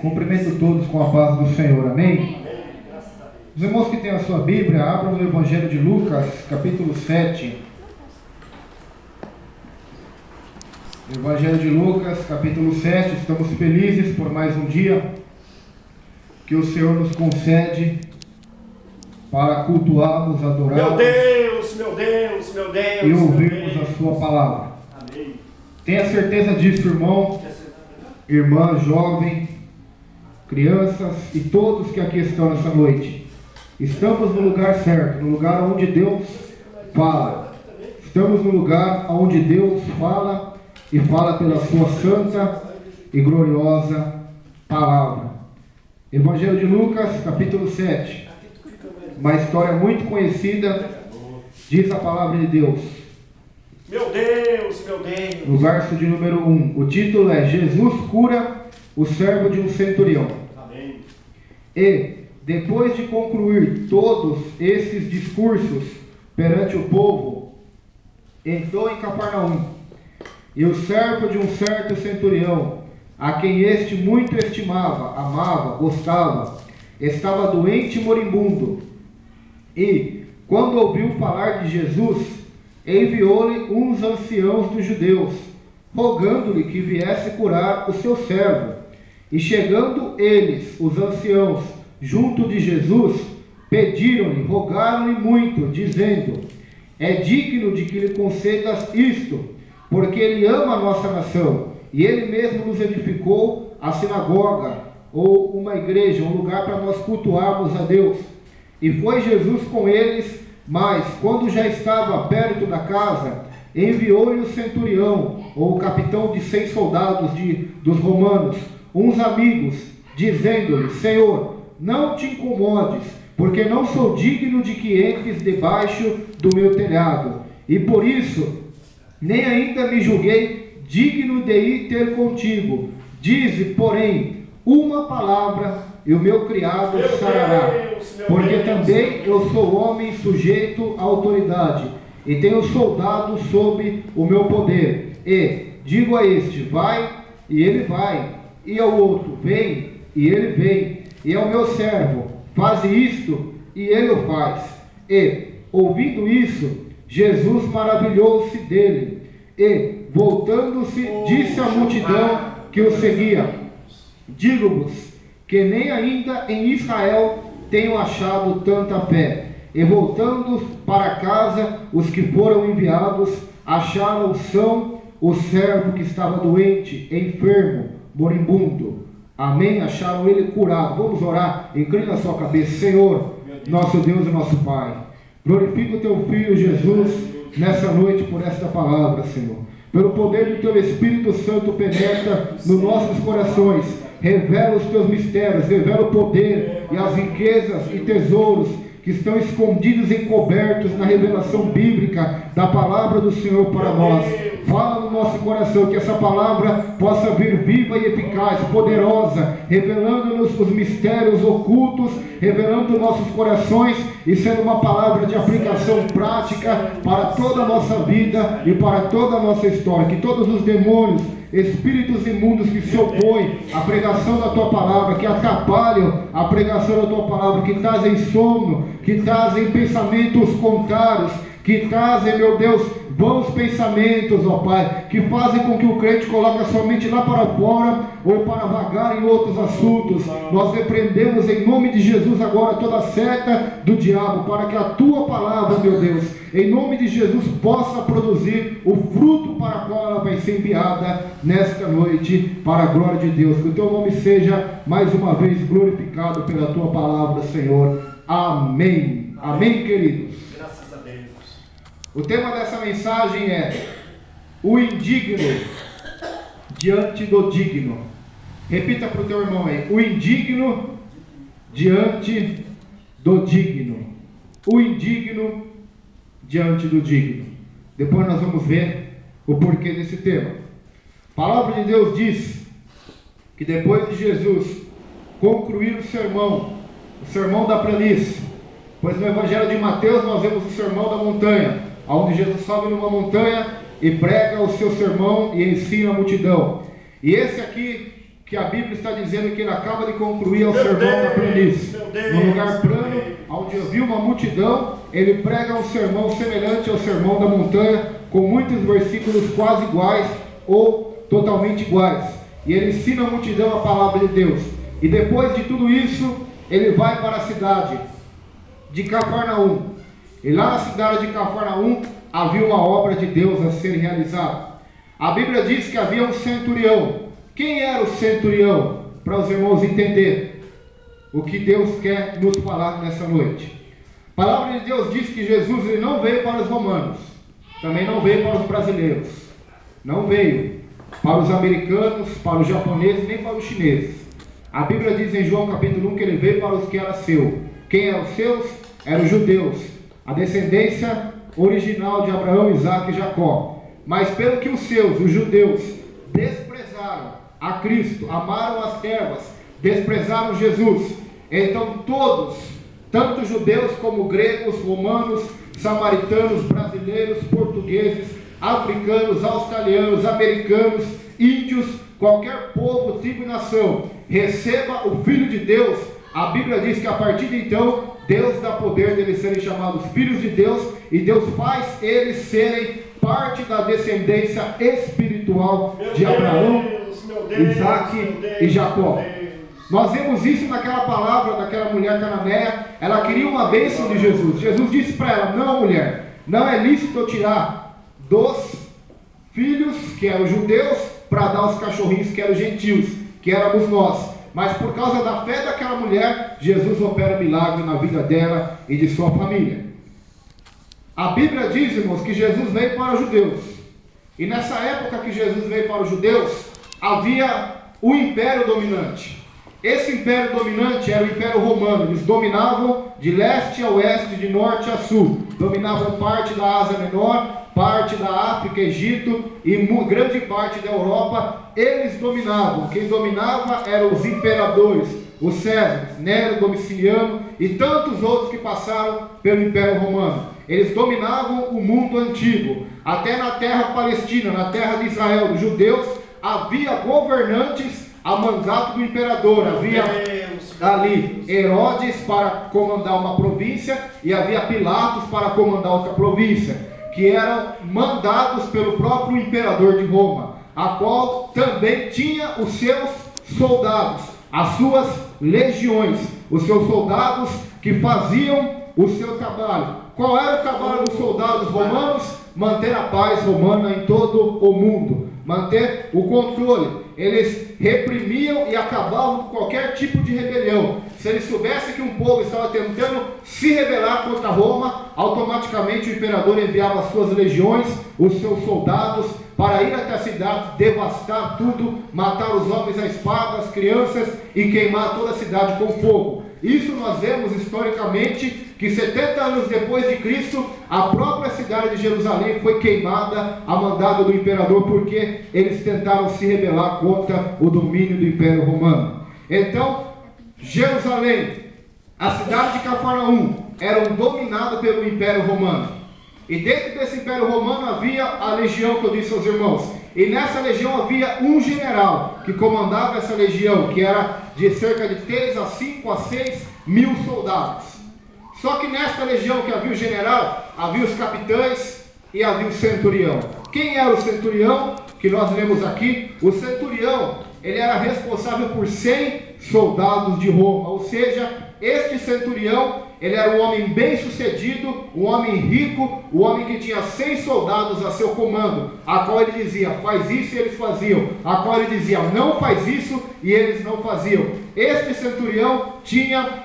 Cumprimento todos com a paz do Senhor, amém? Os irmãos que têm a sua Bíblia, abram no Evangelho de Lucas, capítulo 7. Evangelho de Lucas, capítulo 7. Estamos felizes por mais um dia que o Senhor nos concede para cultuarmos, adorarmos, meu Deus, e ouvirmos a sua palavra. Amém. Tenha certeza disso, irmão, irmã, jovem, crianças e todos que aqui estão nessa noite. Estamos no lugar certo, no lugar onde Deus fala. Estamos no lugar onde Deus fala e fala pela sua santa e gloriosa palavra. Evangelho de Lucas, capítulo 7. Uma história muito conhecida, diz a palavra de Deus. Meu Deus, meu Deus. No verso de número 1, o título é: Jesus cura o servo de um centurião. Amém. E, depois de concluir todos esses discursos perante o povo, entrou em Cafarnaum. E o servo de um certo centurião, a quem este muito estimava, amava, gostava, estava doente e moribundo. E, quando ouviu falar de Jesus, enviou-lhe uns anciãos dos judeus, rogando-lhe que viesse curar o seu servo. E chegando eles, os anciãos, junto de Jesus, pediram-lhe, rogaram-lhe muito, dizendo: é digno de que lhe concedas isto, porque ele ama a nossa nação, e ele mesmo nos edificou a sinagoga, ou uma igreja, um lugar para nós cultuarmos a Deus. E foi Jesus com eles, mas quando já estava perto da casa, enviou-lhe o centurião, ou o capitão de 100 soldados dos romanos, uns amigos, dizendo-lhe: Senhor, não te incomodes, porque não sou digno de que entres debaixo do meu telhado, e por isso nem ainda me julguei digno de ir ter contigo. Dize, porém, uma palavra, e o meu criado sarará. Porque também eu sou homem sujeito à autoridade, e tenho soldados sob o meu poder. E digo a este: vai, e ele vai, e ao outro: vem, e ele vem, e ao meu servo: faze isto, e ele o faz. E, ouvindo isso, Jesus maravilhou-se dele, e, voltando-se, disse à multidão que o seguia: digo-vos que nem ainda em Israel tenho achado tanta fé. E voltando para casa, os que foram enviados acharam são o servo que estava doente, enfermo, moribundo. Amém? Acharam ele curado. Vamos orar. Inclina a sua cabeça. Senhor, nosso Deus e nosso Pai, glorifica o teu Filho Jesus nessa noite por esta palavra, Senhor. Pelo poder do teu Espírito Santo penetra nos nossos corações, revela os teus mistérios, revela o poder e as riquezas e tesouros que estão escondidos e encobertos na revelação bíblica da palavra do Senhor para nós. Fala no nosso coração, que essa palavra possa vir viva e eficaz, poderosa, revelando-nos os mistérios ocultos, revelando nossos corações e sendo uma palavra de aplicação prática para toda a nossa vida e para toda a nossa história. Que todos os demônios, espíritos imundos que se opõem à pregação da tua palavra, que atrapalham a pregação da tua palavra, que trazem sono, que trazem pensamentos contrários, que trazem, meu Deus, vãos pensamentos, ó Pai, que fazem com que o crente coloque a sua mente lá para fora ou para vagar em outros assuntos. Nós repreendemos em nome de Jesus agora toda a seta do diabo, para que a tua palavra, meu Deus, em nome de Jesus, possa produzir o fruto para o qual ela vai ser enviada nesta noite, para a glória de Deus. Que o teu nome seja mais uma vez glorificado pela tua palavra, Senhor. Amém. Amém, queridos. Graças a Deus. O tema dessa mensagem é o indigno diante do digno. Repita para o teu irmão aí: o indigno diante do digno. O indigno diante do digno. Depois nós vamos ver o porquê desse tema. A palavra de Deus diz que depois de Jesus concluir o sermão da planície, pois no Evangelho de Mateus nós vemos o sermão da montanha, onde Jesus sobe numa montanha e prega o seu sermão e ensina a multidão. E esse aqui, que a Bíblia está dizendo que ele acaba de concluir o Meu sermão Deus, da planície. meu Deus, No lugar plano, meu Deus. onde havia uma multidão, ele prega um sermão semelhante ao sermão da montanha, com muitos versículos quase iguais ou totalmente iguais. E ele ensina a multidão a palavra de Deus. E depois de tudo isso, ele vai para a cidade de Cafarnaum. E lá na cidade de Cafarnaum havia uma obra de Deus a ser realizada. A Bíblia diz que havia um centurião. Quem era o centurião? Para os irmãos entenderem o que Deus quer nos falar nessa noite. A palavra de Deus diz que Jesus ele não veio para os romanos, também não veio para os brasileiros, não veio para os americanos, para os japoneses, nem para os chineses. A Bíblia diz em João capítulo 1 que ele veio para os que era seu. Quem eram os seus? Eram os judeus, a descendência original de Abraão, Isaque e Jacó. Mas pelo que os seus, os judeus, desprezaram a Cristo, amaram as trevas, desprezaram Jesus, então todos, tanto judeus como gregos, romanos, samaritanos, brasileiros, portugueses, africanos, australianos, americanos, índios, qualquer povo, tribo e nação, receba o Filho de Deus. A Bíblia diz que a partir de então, Deus dá poder deles serem chamados filhos de Deus, e Deus faz eles serem parte da descendência espiritual de Abraão, Isaque e Jacó. Nós vemos isso naquela palavra daquela mulher cananeia. Ela queria uma bênção de Jesus. Jesus disse para ela: não, mulher, não é lícito eu tirar dos filhos, que eram judeus, para dar aos cachorrinhos, que eram gentios, que éramos nós. Mas por causa da fé daquela mulher, Jesus opera milagre na vida dela e de sua família. A Bíblia diz, irmãos, que Jesus veio para os judeus. E nessa época que Jesus veio para os judeus, havia o império dominante. Esse império dominante era o Império Romano. Eles dominavam de leste a oeste, de norte a sul. Dominavam parte da Ásia Menor, parte da África, Egito e grande parte da Europa. Eles dominavam. Quem dominava eram os imperadores, os Césares, Nero, Domiciano e tantos outros que passaram pelo Império Romano. Eles dominavam o mundo antigo. Até na terra palestina, na terra de Israel, dos judeus, havia governantes a mandato do imperador. Havia ali Herodes para comandar uma província e havia Pilatos para comandar outra província, que eram mandados pelo próprio imperador de Roma, a qual também tinha os seus soldados, as suas legiões, os seus soldados que faziam o seu trabalho. Qual era o trabalho dos soldados romanos? Manter a paz romana em todo o mundo, manter o controle. Eles reprimiam e acabavam com qualquer tipo de rebelião. Se eles soubessem que um povo estava tentando se rebelar contra Roma, automaticamente o imperador enviava as suas legiões, os seus soldados, para ir até a cidade, devastar tudo, matar os homens à espada, as crianças e queimar toda a cidade com fogo. Isso nós vemos historicamente que 70 anos depois de Cristo, a própria cidade de Jerusalém foi queimada a mandado do imperador, porque eles tentaram se rebelar contra o domínio do Império Romano. Então, Jerusalém, a cidade de Cafarnaum, eram dominadas pelo Império Romano. E dentro desse Império Romano havia a legião que eu disse aos irmãos. E nessa legião havia um general que comandava essa legião, que era de cerca de 3 a 5 a 6 mil soldados. Só que nesta legião que havia o general, havia os capitães e havia o centurião. Quem era o centurião? Que nós lemos aqui. O centurião, ele era responsável por 100 soldados de Roma. Ou seja, este centurião, ele era um homem bem sucedido, um homem rico, um homem que tinha 100 soldados a seu comando, a qual ele dizia, faz isso, e eles faziam, a qual ele dizia, não faz isso, e eles não faziam. Este centurião tinha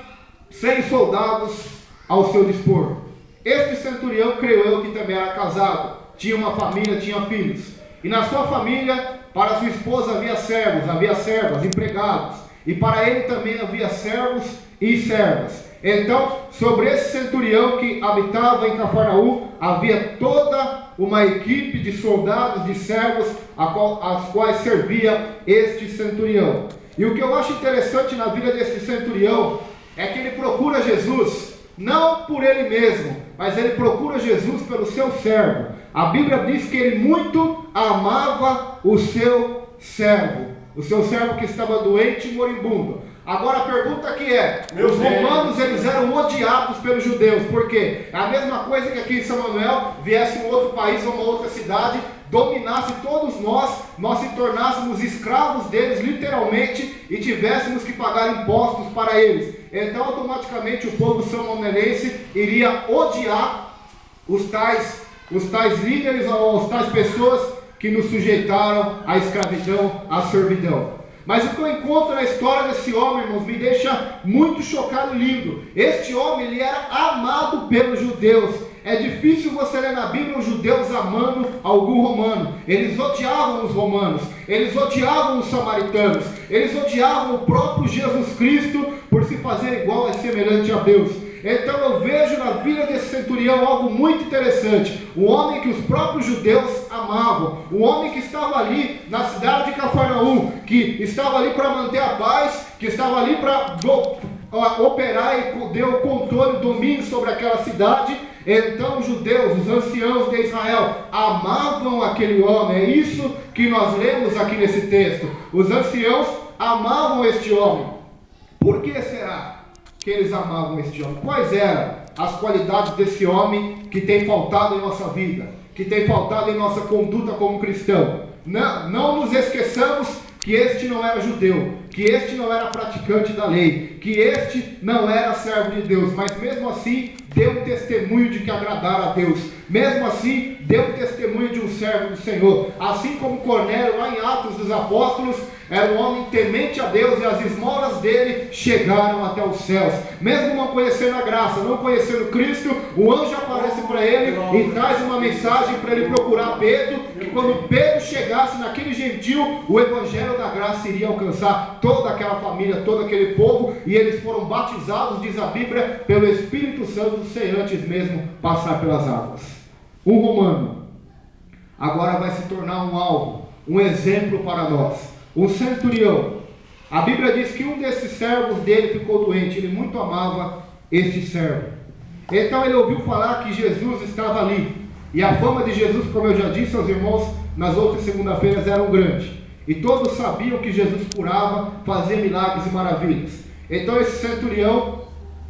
100 soldados ao seu dispor. Este centurião, creio eu, que também era casado, tinha uma família, tinha filhos, e na sua família, para sua esposa havia servos, havia servas, empregados, e para ele também havia servos e servas. Então, sobre esse centurião que habitava em Cafarnaum, havia toda uma equipe de soldados, de servos, às quais servia este centurião. E o que eu acho interessante na vida deste centurião é que ele procura Jesus, não por ele mesmo, mas ele procura Jesus pelo seu servo. A Bíblia diz que ele muito amava o seu servo. o seu servo que estava doente e moribundo. Agora a pergunta aqui é, os romanos eles eram odiados pelos judeus, por quê? É a mesma coisa que aqui em São Manuel viesse um outro país ou uma outra cidade, dominasse todos nós se tornássemos escravos deles literalmente e tivéssemos que pagar impostos para eles. Então automaticamente o povo são-manuelense iria odiar os tais líderes ou as tais pessoas que nos sujeitaram à escravidão, à servidão. Mas o que eu encontro na história desse homem, irmãos, me deixa muito chocado e lindo. Este homem, ele era amado pelos judeus. É difícil você ler na Bíblia os judeus amando algum romano. Eles odiavam os romanos, eles odiavam os samaritanos, eles odiavam o próprio Jesus Cristo por se fazer igual e semelhante a Deus. Então eu vejo na vida desse centurião algo muito interessante. Um homem que os próprios judeus amavam, um homem que estava ali na cidade de Cafarnaum, que estava ali para manter a paz, que estava ali para operar e ter o controle, o domínio sobre aquela cidade. Então os judeus, os anciãos de Israel, amavam aquele homem. É isso que nós lemos aqui nesse texto. Os anciãos amavam este homem. Por que será que eles amavam este homem? Quais eram as qualidades desse homem que tem faltado em nossa vida, que tem faltado em nossa conduta como cristão? Não nos esqueçamos que este não era judeu, que este não era praticante da lei, que este não era servo de Deus, mas mesmo assim deu testemunho de que agradara a Deus, mesmo assim deu testemunho de um servo do Senhor, assim como Cornélio lá em Atos dos Apóstolos, era um homem temente a Deus e as esmolas dele chegaram até os céus. Mesmo não conhecendo a graça, não conhecendo Cristo, o anjo aparece para ele e traz uma mensagem para ele procurar Pedro, que quando Pedro chegasse naquele gentil, o evangelho da graça iria alcançar toda aquela família, todo aquele povo, e eles foram batizados, diz a Bíblia, pelo Espírito Santo, sem antes mesmo passar pelas águas. Um romano agora vai se tornar um alvo, um exemplo para nós. Um centurião. A Bíblia diz que um desses servos dele ficou doente. Ele muito amava este servo. Então ele ouviu falar que Jesus estava ali. E a fama de Jesus, como eu já disse aos irmãos nas outras segunda-feiras, era grande. E todos sabiam que Jesus curava, fazia milagres e maravilhas. Então esse centurião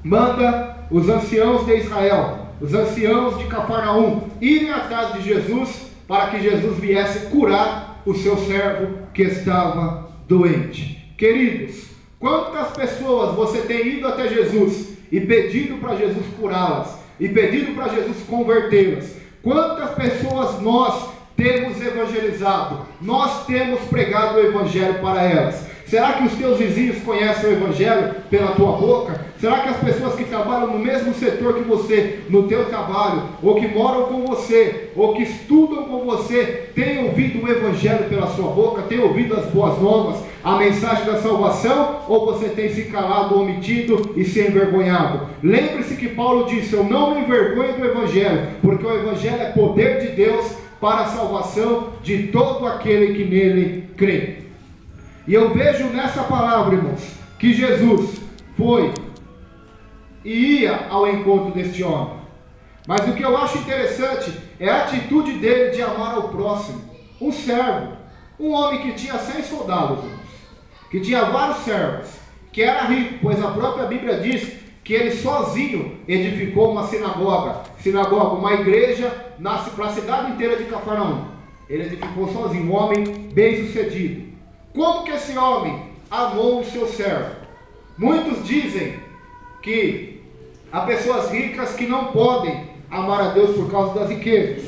manda os anciãos de Israel, os anciãos de Cafarnaum, irem atrás de Jesus para que Jesus viesse curar o seu servo que estava doente. Queridos, quantas pessoas você tem ido até Jesus e pedido para Jesus curá-las, e pedido para Jesus convertê-las? Quantas pessoas nós temos evangelizado, nós temos pregado o evangelho para elas? Será que os teus vizinhos conhecem o evangelho pela tua boca? Será que as pessoas que trabalham no mesmo setor que você, no teu trabalho, ou que moram com você, ou que estudam com você, têm ouvido o evangelho pela sua boca, têm ouvido as boas novas, a mensagem da salvação, ou você tem se calado, omitido e se envergonhado? Lembre-se que Paulo disse: eu não me envergonho do evangelho, porque o evangelho é poder de Deus para a salvação de todo aquele que nele crê. E eu vejo nessa palavra, irmãos, que Jesus foi e ia ao encontro deste homem. Mas o que eu acho interessante é a atitude dele de amar ao próximo. Um servo, um homem que tinha 100 soldados, irmãos, que tinha vários servos, que era rico, pois a própria Bíblia diz que ele sozinho edificou uma sinagoga, uma igreja para a cidade inteira de Cafarnaum. Ele edificou sozinho, um homem bem sucedido. Como que esse homem amou o seu servo? Muitos dizem que há pessoas ricas que não podem amar a Deus por causa das riquezas.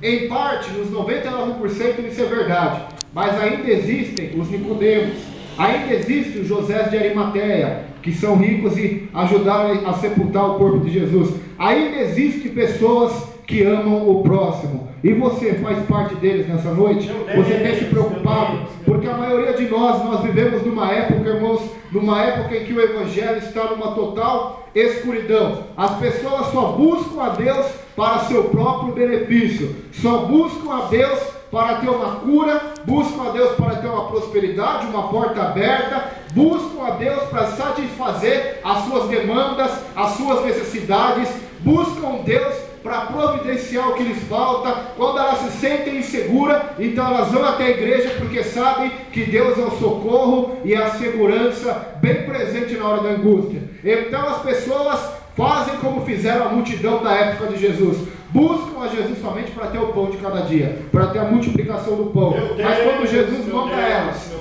Em parte, nos 99% isso é verdade, mas ainda existem os Nicodemos, ainda existe os José de Arimateia, que são ricos e ajudaram a sepultar o corpo de Jesus. Ainda existem pessoas que amam o próximo. E você faz parte deles nessa noite? Você tem se preocupado? Porque a maioria de nós vivemos numa época, irmãos, numa época em que o evangelho está numa total escuridão. As pessoas só buscam a Deus para seu próprio benefício, só buscam a Deus para ter uma cura, buscam a Deus para ter uma prosperidade, uma porta aberta, buscam a Deus para satisfazer as suas demandas, as suas necessidades, buscam Deus para providenciar o que lhes falta. Quando elas se sentem inseguras, então elas vão até a igreja, porque sabem que Deus é o socorro e a segurança bem presente na hora da angústia. Então as pessoas fazem como fizeram a multidão da época de Jesus: buscam a Jesus somente para ter o pão de cada dia, para ter a multiplicação do pão. Mas quando Jesus manda elas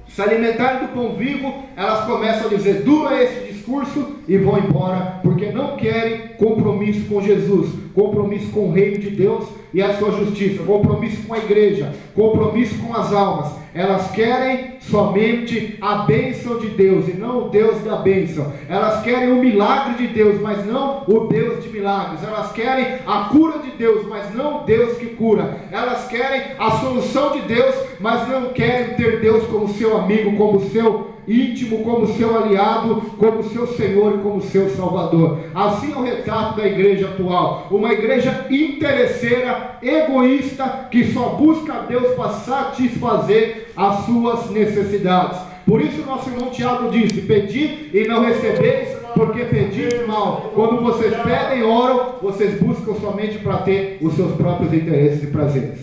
se alimentarem do pão vivo, elas começam a dizer: duro é esse discurso, e vão embora, porque não querem compromisso com Jesus, compromisso com o reino de Deus e a sua justiça, compromisso com a igreja, compromisso com as almas. Elas querem somente a bênção de Deus e não o Deus da bênção. Elas querem o milagre de Deus, mas não o Deus de milagres. Elas querem a cura de Deus, mas não o Deus que cura. Elas querem a solução de Deus, mas não querem ter Deus como seu amigo, como seu íntimo, como seu aliado, como seu Senhor e como seu Salvador. Assim é o retrato da igreja atual: uma igreja interesseira, egoísta, que só busca a Deus para satisfazer as suas necessidades. Por isso nosso irmão Tiago disse: pedi e não recebeis, porque pedis mal. Quando vocês pedem e oram, vocês buscam somente para ter os seus próprios interesses e prazeres.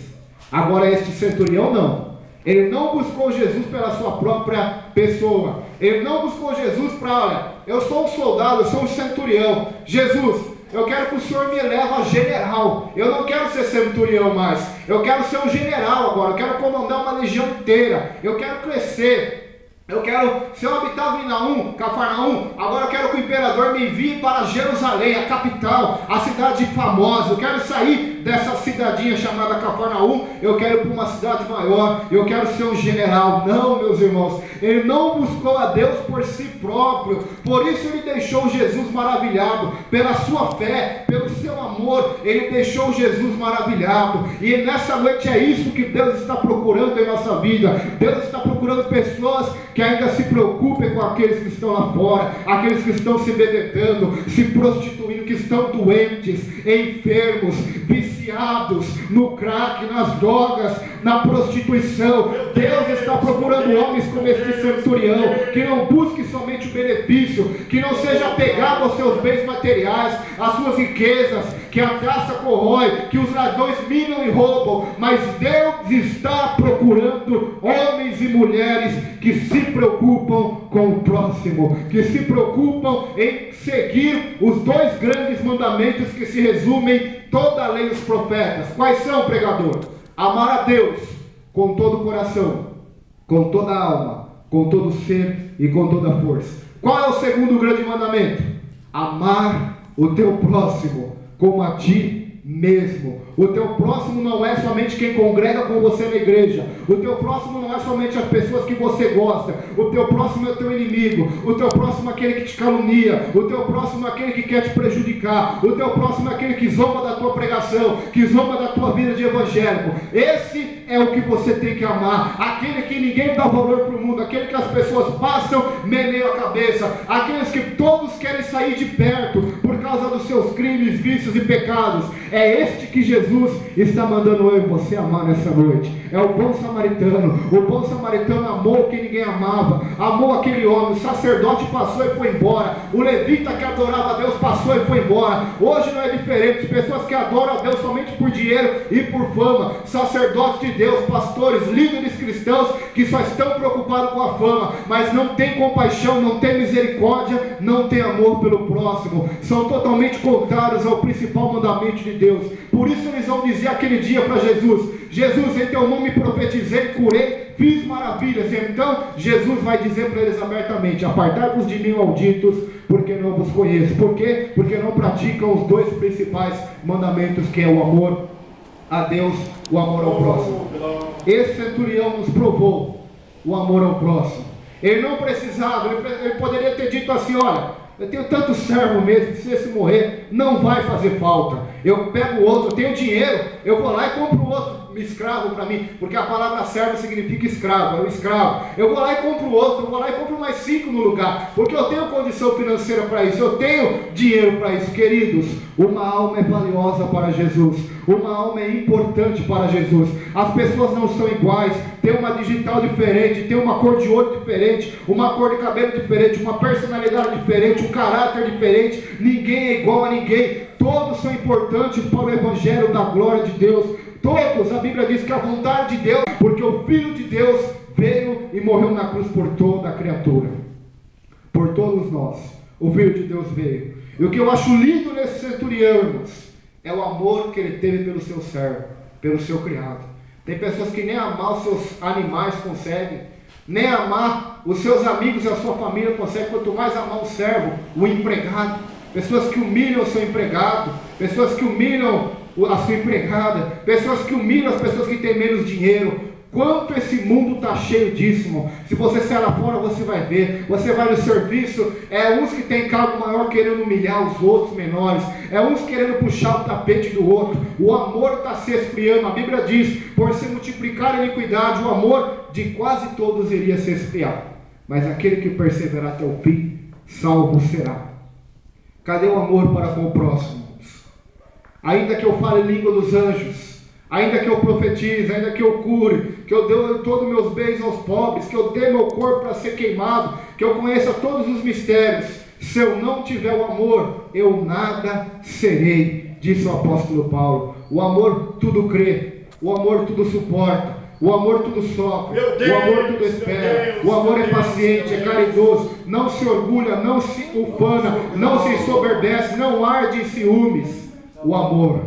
Agora este centurião não. Ele não buscou Jesus pela sua própria pessoa. Ele não buscou Jesus para: olha, eu sou um soldado, eu sou um centurião. Jesus, eu quero que o Senhor me eleve a general. Eu não quero ser centurião mais. Eu quero ser um general agora. Eu quero comandar uma legião inteira. Eu quero crescer. Eu quero, se eu habitava em Cafarnaum, agora eu quero que o imperador me envie para Jerusalém, a capital, a cidade famosa. Eu quero sair dessa cidadinha chamada Cafarnaum, eu quero ir para uma cidade maior, eu quero ser um general. Não, meus irmãos, ele não buscou a Deus por si próprio, por isso ele deixou Jesus maravilhado, pela sua fé, pelo seu amor, ele deixou Jesus maravilhado. E nessa noite é isso que Deus está procurando em nossa vida. Deus está procurando pessoas que ainda se preocupem com aqueles que estão lá fora, aqueles que estão se embebedando, se prostituindo, que estão doentes, enfermos, viciados no crack, nas drogas, na prostituição. Deus está procurando homens como este centurião, que não busque somente o benefício, que não seja apegado aos seus bens materiais, às suas riquezas, que a traça corrói, que os ladrões minam e roubam, mas Deus está procurando homens e mulheres que se preocupam com o próximo, que se preocupam em seguir os dois grandes mandamentos que se resumem em toda a lei dos profetas. Quais são, pregador? Amar a Deus com todo o coração, com toda a alma, com todo o ser e com toda a força. Qual é o segundo grande mandamento? Amar o teu próximo como a ti mesmo. O teu próximo não é somente quem congrega com você na igreja. O teu próximo não é somente as pessoas que você gosta. O teu próximo é o teu inimigo. O teu próximo é aquele que te calunia. O teu próximo é aquele que quer te prejudicar. O teu próximo é aquele que zomba da tua pregação, que zomba da tua vida de evangélico. Esse é o que você tem que amar. Aquele que ninguém dá valor para o mundo. Aquele que as pessoas passam, meneiam a cabeça. Aqueles que todos querem sair de perto por causa dos seus crimes, vícios e pecados. É este que Jesus está mandando eu e você amar nessa noite. É o bom samaritano. O bom samaritano amou quem ninguém amava. Amou aquele homem. O sacerdote passou e foi embora. O levita que adorava a Deus passou e foi embora. Hoje não é diferente. Pessoas que adoram a Deus somente por dinheiro e por fama. Sacerdotes de Deus, pastores, líderes cristãos que só estão preocupados com a fama, mas não tem compaixão, não tem misericórdia, não tem amor pelo próximo. São totalmente contrários ao principal mandamento de Deus. Por isso eles vão dizer aquele dia para Jesus: Jesus, em teu nome profetizei, curei, fiz maravilhas. Então Jesus vai dizer para eles abertamente: apartai-vos de mim, malditos, porque não vos conheço. Por quê? Porque não praticam os dois principais mandamentos, que é o amor a Deus, o amor ao próximo. Esse centurião nos provou o amor ao próximo. Ele não precisava, ele poderia ter dito assim: olha, eu tenho tanto servo mesmo, que se esse morrer, não vai fazer falta. Eu pego o outro, eu tenho dinheiro, eu vou lá e compro o outro. escravo para mim, porque a palavra servo significa escravo, é o escravo. Eu vou lá e compro outro, eu vou lá e compro mais 5 no lugar, porque eu tenho condição financeira para isso, eu tenho dinheiro para isso. Queridos, uma alma é valiosa para Jesus, uma alma é importante para Jesus. As pessoas não são iguais, tem uma digital diferente, tem uma cor de olho diferente, uma cor de cabelo diferente, uma personalidade diferente, um caráter diferente. Ninguém é igual a ninguém, todos são importantes para o evangelho da glória de Deus. Todos, a Bíblia diz que a vontade de Deus, porque o Filho de Deus veio e morreu na cruz por toda a criatura, por todos nós. O Filho de Deus veio. E o que eu acho lindo nesse centurião, irmãos, é o amor que ele teve pelo seu servo, pelo seu criado. Tem pessoas que nem amar os seus animais conseguem, nem amar os seus amigos e a sua família conseguem, quanto mais amar o servo, o empregado. Pessoas que humilham o seu empregado, pessoas que humilham a sua empregada, pessoas que humilham as pessoas que têm menos dinheiro. Quanto esse mundo está cheio disso, irmão. Se você sair lá fora, você vai ver. Você vai no serviço, uns que tem cargo maior querendo humilhar os outros menores, uns querendo puxar o tapete do outro. O amor está se esfriando. A Bíblia diz, por se multiplicar a iniquidade, o amor de quase todos iria se esfriar, mas aquele que perseverar até o fim, salvo será. Cadê o amor para com o próximo? Ainda que eu fale língua dos anjos, ainda que eu profetize, ainda que eu cure, que eu dê todos os meus bens aos pobres, que eu dê meu corpo para ser queimado, que eu conheça todos os mistérios, se eu não tiver o amor, eu nada serei, disse o apóstolo Paulo. O amor tudo crê, o amor tudo suporta, o amor tudo sofre, o amor tudo espera, o amor é paciente, é caridoso, não se orgulha, não se ufana, não se ensoberbece, não arde em ciúmes. O amor,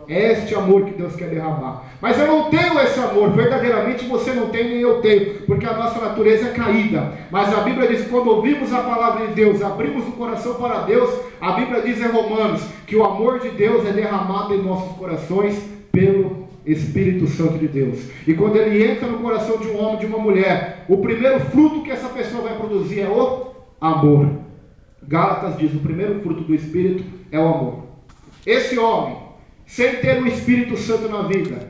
é este amor que Deus quer derramar. Mas eu não tenho esse amor, verdadeiramente você não tem, nem eu tenho, porque a nossa natureza é caída. Mas a Bíblia diz que quando ouvimos a palavra de Deus, abrimos o coração para Deus, a Bíblia diz em Romanos, que o amor de Deus é derramado em nossos corações pelo Espírito Santo de Deus. E quando ele entra no coração de um homem, de uma mulher, o primeiro fruto que essa pessoa vai produzir é o amor. Gálatas diz, o primeiro fruto do Espírito é o amor. Esse homem, sem ter o Espírito Santo na vida,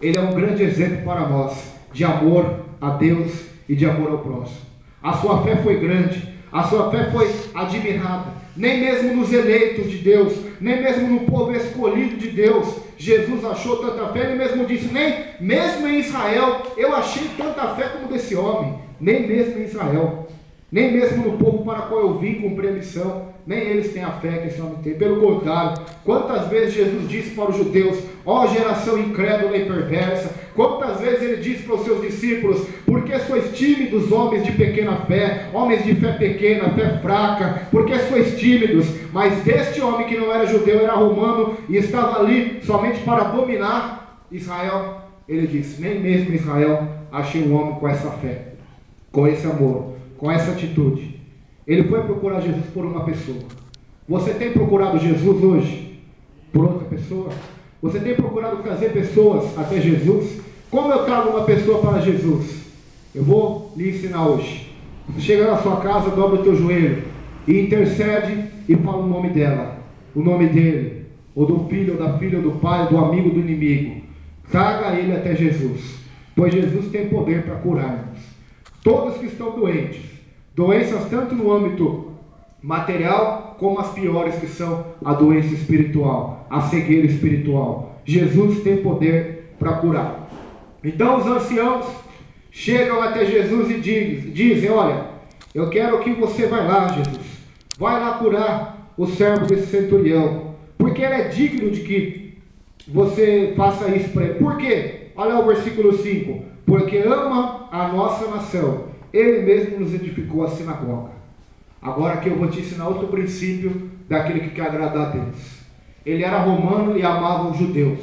ele é um grande exemplo para nós, de amor a Deus e de amor ao próximo. A sua fé foi grande, a sua fé foi admirada. Nem mesmo nos eleitos de Deus, nem mesmo no povo escolhido de Deus, Jesus achou tanta fé. Ele mesmo disse, nem mesmo em Israel, eu achei tanta fé como desse homem. Nem mesmo em Israel, nem mesmo no povo para qual eu vim cumprir a missão, nem eles têm a fé que esse homem tem. Pelo contrário, quantas vezes Jesus disse para os judeus, ó geração incrédula e perversa, quantas vezes ele disse para os seus discípulos, porque sois tímidos, homens de pequena fé, homens de fé pequena, fé fraca, porque sois tímidos. Mas deste homem que não era judeu, era romano, e estava ali somente para dominar Israel, ele disse, nem mesmo em Israel achei um homem com essa fé, com esse amor, com essa atitude. Ele foi procurar Jesus por uma pessoa. Você tem procurado Jesus hoje por outra pessoa? Você tem procurado trazer pessoas até Jesus? Como eu trago uma pessoa para Jesus? Eu vou lhe ensinar hoje. Você chega na sua casa, dobra o teu joelho e intercede e fala o nome dela, o nome dele, ou do filho, ou da filha, ou do pai, do amigo, do inimigo. Traga ele até Jesus, pois Jesus tem poder para curar-nos. Todos que estão doentes, doenças tanto no âmbito material, como as piores que são a doença espiritual, a cegueira espiritual. Jesus tem poder para curar. Então os anciãos chegam até Jesus e dizem, olha, eu quero que você vá lá, Jesus, vai lá curar o servo desse centurião, porque ele é digno de que você faça isso para ele. Por quê? Olha o versículo 5, porque ama a nossa nação, ele mesmo nos edificou a sinagoga. Agora que eu vou te ensinar outro princípio daquele que quer agradar a Deus. Ele era romano e amava os judeus.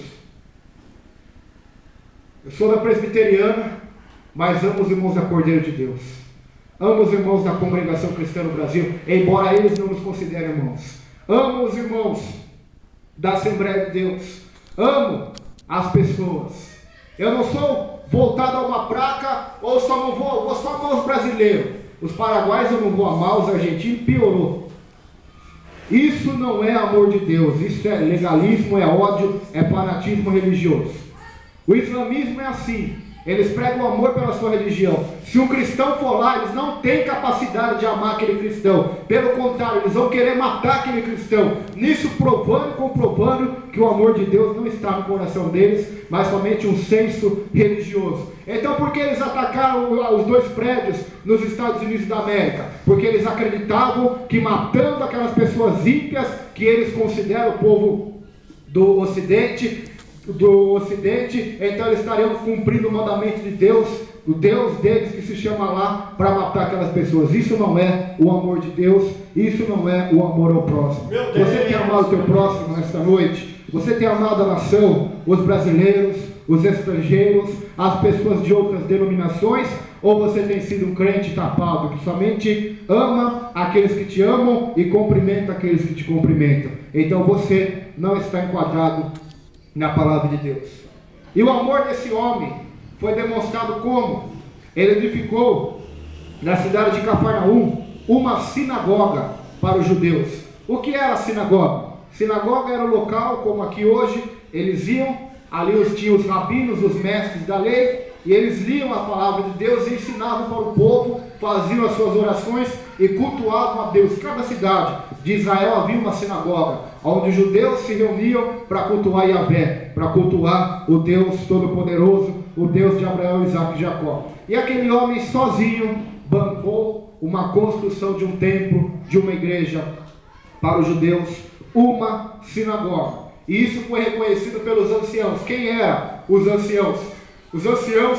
Eu sou da presbiteriana, mas amo os irmãos da Cordeiro de Deus. Amo os irmãos da Congregação Cristã no Brasil, embora eles não nos considerem irmãos. Amo os irmãos da Assembleia de Deus. Amo as pessoas. Eu não sou voltado a uma placa, ou só não vou só amar os brasileiros. Os paraguaios eu não vou amar, os argentinos piorou. Isso não é amor de Deus, isso é legalismo, é ódio, é fanatismo religioso. O islamismo é assim. Eles pregam amor pela sua religião. Se um cristão for lá, eles não têm capacidade de amar aquele cristão. Pelo contrário, eles vão querer matar aquele cristão. Nisso provando e comprovando que o amor de Deus não está no coração deles, mas somente um senso religioso. Então por que eles atacaram os 2 prédios nos Estados Unidos da América? Porque eles acreditavam que matando aquelas pessoas ímpias, que eles consideram o povo do Ocidente, então eles estariam cumprindo o mandamento de Deus, o Deus deles que se chama lá, para matar aquelas pessoas. Isso não é o amor de Deus, isso não é o amor ao próximo. Você tem amado o teu próximo nesta noite? Você tem amado a nação, os brasileiros, os estrangeiros, as pessoas de outras denominações? Ou você tem sido um crente tapado, que somente ama aqueles que te amam e cumprimenta aqueles que te cumprimentam? Então você não está enquadrado na palavra de Deus. E o amor desse homem foi demonstrado como? Ele edificou na cidade de Cafarnaum uma sinagoga para os judeus. O que era a sinagoga? Sinagoga era o local, como aqui hoje, eles iam, ali tinham os rabinos, os mestres da lei, e eles liam a palavra de Deus e ensinavam para o povo, faziam as suas orações e cultuavam a Deus. Cada cidade de Israel havia uma sinagoga, onde os judeus se reuniam para cultuar Yahvé, para cultuar o Deus Todo-Poderoso, o Deus de Abraão, Isaque e Jacó. E aquele homem sozinho bancou uma construção de um templo, de uma igreja para os judeus, uma sinagoga. E isso foi reconhecido pelos anciãos. Quem eram os anciãos? Os anciãos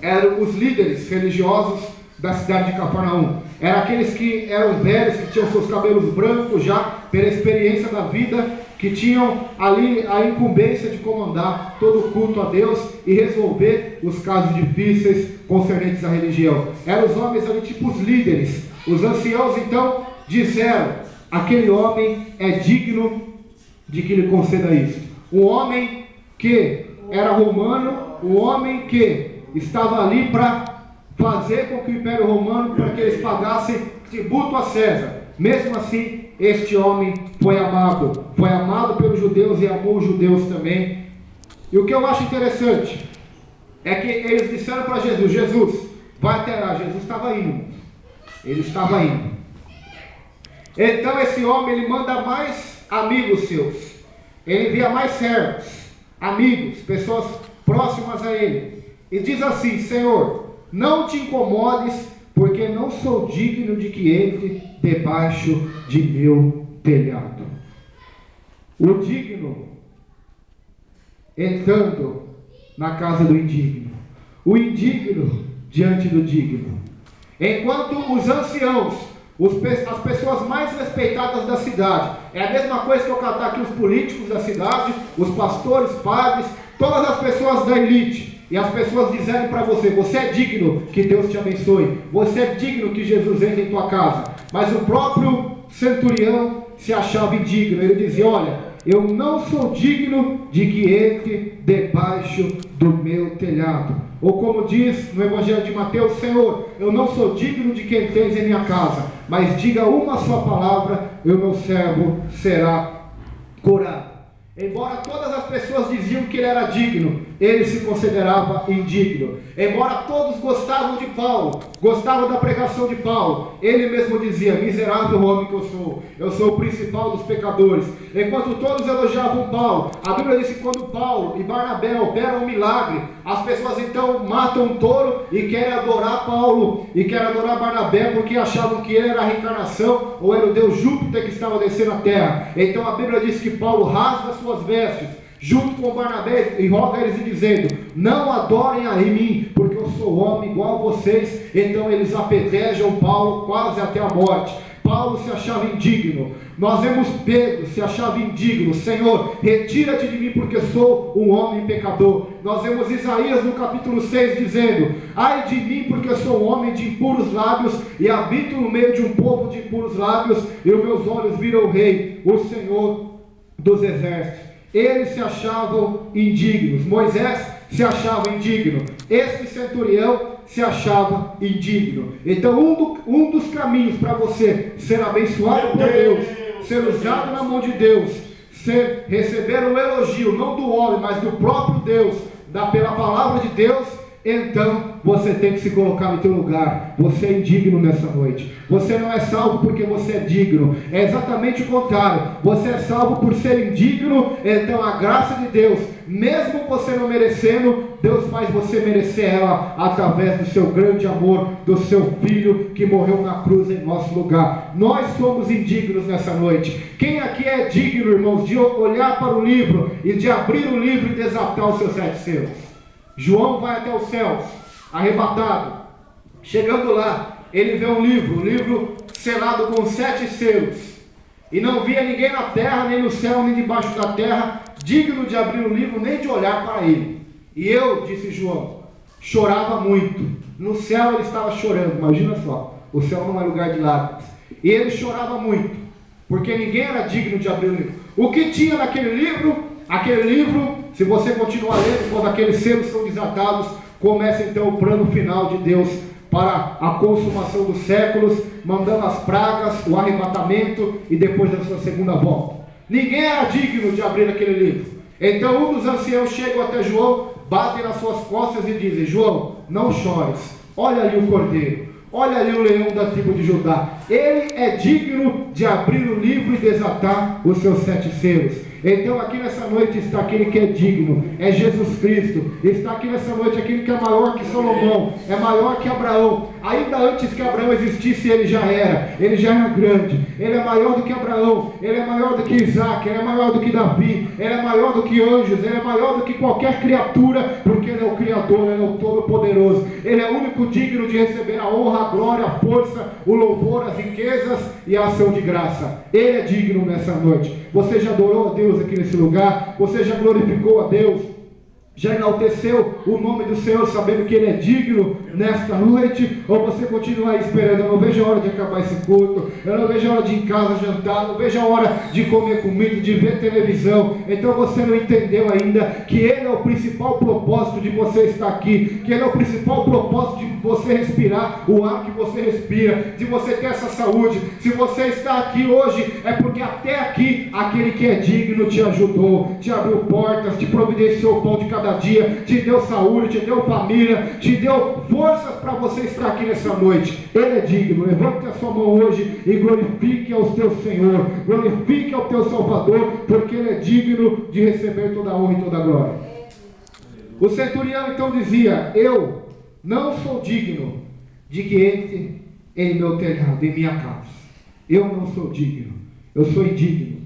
eram os líderes religiosos da cidade de Cafarnaum. Eram aqueles que eram velhos, que tinham seus cabelos brancos já, pela experiência da vida, que tinham ali a incumbência de comandar todo o culto a Deus e resolver os casos difíceis concernentes à religião. Eram os homens ali tipo os líderes. Os anciãos então disseram: aquele homem é digno de que lhe conceda isso. Um homem que era romano, um homem que estava ali para fazer com que o Império Romano, para que eles pagassem tributo a César. Mesmo assim, este homem foi amado pelos judeus e amou os judeus também. E o que eu acho interessante é que eles disseram para Jesus: Jesus, vai até lá. Jesus estava indo. Ele estava indo. Então esse homem, ele manda mais amigos seus. Ele envia mais servos, amigos, pessoas próximas a ele. E diz assim: Senhor, não te incomodes, porque não sou digno de que entre debaixo de meu telhado. O digno entrando na casa do indigno, o indigno diante do digno. Enquanto os anciãos, as pessoas mais respeitadas da cidade, é a mesma coisa que eu catar aqui os políticos da cidade, os pastores, padres, todas as pessoas da elite, e as pessoas dizerem para você: você é digno, que Deus te abençoe, você é digno que Jesus entre em tua casa. Mas o próprio centurião se achava indigno. Ele dizia: olha, eu não sou digno de que entre debaixo do meu telhado. Ou como diz no Evangelho de Mateus: Senhor, eu não sou digno de que entres em minha casa, mas diga uma só palavra e o meu servo será curado. Embora todas as pessoas diziam que ele era digno, ele se considerava indigno. Embora todos gostavam de Paulo, gostavam da pregação de Paulo, ele mesmo dizia: miserável homem que eu sou o principal dos pecadores. Enquanto todos elogiavam Paulo, a Bíblia diz que quando Paulo e Barnabé operam um milagre, as pessoas então matam um touro e querem adorar Paulo e querem adorar Barnabé, porque achavam que ele era a reencarnação ou era o Deus Júpiter que estava descendo à terra. Então a Bíblia diz que Paulo rasga suas vestes junto com Barnabé e roga eles dizendo: não adorem a mim, porque eu sou homem igual a vocês. Então eles apedrejam Paulo quase até a morte. Paulo se achava indigno. Nós vemos Pedro se achava indigno: Senhor, retira-te de mim, porque sou um homem pecador. Nós vemos Isaías no capítulo 6 dizendo: ai de mim, porque eu sou um homem de impuros lábios e habito no meio de um povo de impuros lábios, e os meus olhos viram o Rei, o Senhor dos exércitos. Eles se achavam indignos. Moisés se achava indigno. Este centurião se achava indigno. Então um dos caminhos para você ser abençoado por Deus, ser usado na mão de Deus, receber um elogio, não do homem, mas do próprio Deus, pela palavra de Deus, então você tem que se colocar no teu lugar. Você é indigno nessa noite. Você não é salvo porque você é digno. É exatamente o contrário. Você é salvo por ser indigno. Então a graça de Deus, mesmo você não merecendo, Deus faz você merecer ela através do seu grande amor, do seu Filho que morreu na cruz em nosso lugar. Nós somos indignos nessa noite. Quem aqui é digno, irmãos, de olhar para o livro e de abrir o livro e desatar os seus 7 selos? João vai até os céus, arrebatado. Chegando lá, ele vê um livro selado com 7 selos. E não via ninguém na terra, nem no céu, nem debaixo da terra, digno de abrir o livro, nem de olhar para ele. E eu, disse João, chorava muito. No céu ele estava chorando, imagina só. O céu não é lugar de lágrimas. E ele chorava muito, porque ninguém era digno de abrir o livro. O que tinha naquele livro? Aquele livro, se você continuar lendo, quando aqueles selos são desatados, começa então o plano final de Deus para a consumação dos séculos, mandando as pragas, o arrebatamento e depois da sua segunda volta. Ninguém era digno de abrir aquele livro. Então um dos anciãos chega até João, bate nas suas costas e diz: João, não chores, olha ali o cordeiro, olha ali o leão da tribo de Judá. Ele é digno de abrir o livro e desatar os seus 7 selos. Então aqui nessa noite está aquele que é digno, é Jesus Cristo. Está aqui nessa noite aquele que é maior que Salomão, é maior que Abraão. Ainda antes que Abraão existisse, ele já era grande. Ele é maior do que Abraão, ele é maior do que Isaac, ele é maior do que Davi, ele é maior do que anjos, ele é maior do que qualquer criatura, porque ele é o Criador, ele é o Todo-Poderoso. Ele é o único digno de receber a honra, a glória, a força, o louvor, as riquezas e a ação de graça. Ele é digno nessa noite. Você já adorou a Deus aqui nesse lugar? Você já glorificou a Deus? Já enalteceu o nome do Senhor, sabendo que Ele é digno nesta noite? Ou você continua aí esperando? Eu não vejo a hora de acabar esse culto, eu não vejo a hora de ir em casa jantar, eu não vejo a hora de comer comida, de ver televisão. Então você não entendeu ainda que Ele é o principal propósito de você estar aqui, que Ele é o principal propósito de você respirar o ar que você respira, de você ter essa saúde. Se você está aqui hoje, é porque até aqui aquele que é digno te ajudou, te abriu portas, te providenciou o pão de cada dia, te deu saúde, te deu família, te deu forças para você estar aqui nessa noite. Ele é digno. Levante a sua mão hoje e glorifique ao teu Senhor, glorifique ao teu Salvador, porque Ele é digno de receber toda a honra e toda a glória. O centurião então dizia: eu não sou digno de que entre em meu telhado, em minha casa. Eu não sou digno, eu sou indigno.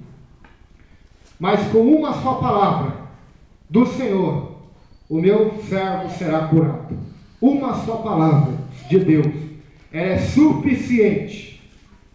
Mas com uma só palavra do Senhor, o meu servo será curado. Uma só palavra de Deus, ela é suficiente